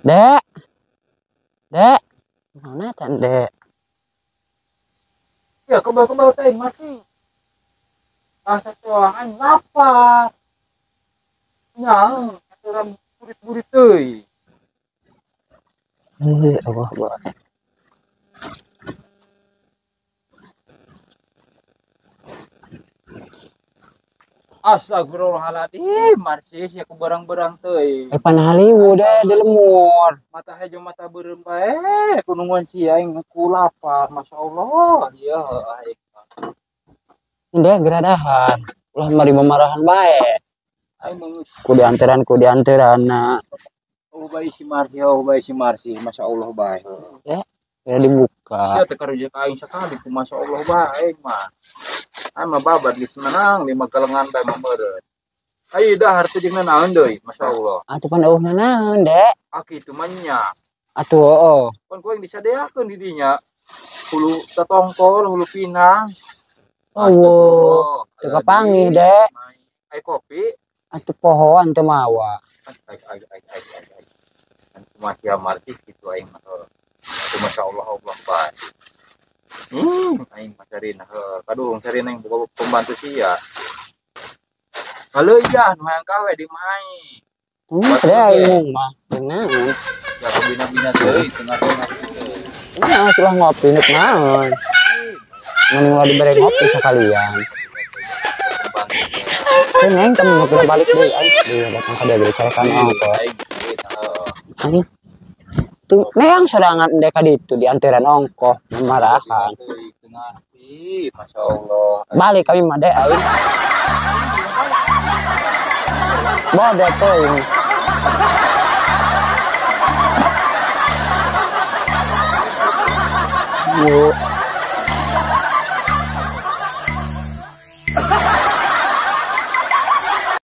Dek, dek, mana kan dek? Ya kebal-kebal teh masih. Asa tuangan lapar. Nya, aturan burit-burit teuy. Allah, Allah. Astagfirullahaladzim, marcis ya ku barang-barang teuy. Panahaliwu deh di lemur. Mata hejo mata beureum bae, ku nungguan si aing ku lapar, masyaallah. Ieu aing. Dek geradahan. Ulah mari memarahan bae. Aing meungeus Ku dianteran na. oh bae si Marsi, masyaallah bae. Ya dibuka. Sia teh karujak aing sakali ku masyaallah bae mah. Aing mah babat geus menang di magalengan bae mah meureun. Ai dahar teh jeung naon deui, masyaallah. Atuh pan eueuhna naon, Dek? Akitu mah nya. Atuh heuh. Pan kuing disadeakeun di dinya. Hulu tatongkol, hulu pinang. Oh, teu kapangih, Dek. Ai kopi. Atuh pohoan teu mawa. Ai. Masih Marsi kitu aing mah. Itu masyaallah Allah bae. Aing mah carina kadung carina yang buka pembantu sia. Halo iya nu hayang gawe di mai. Teu aing mah. Naon? Ya bina-bina teuy tengah-tengah kitu. Nah, sulah ngopi nek naon. Mending lah dibere ngopi sekalian. Neng temen mau kita balik deh, iya datang ke dia bicarakan ongko. Ani, tuh neng sorangan deka ditu di anteran ongko memarahan. Masya Allah. Balik kami mah deh, aing. Bodoh tuh ini. Yuk.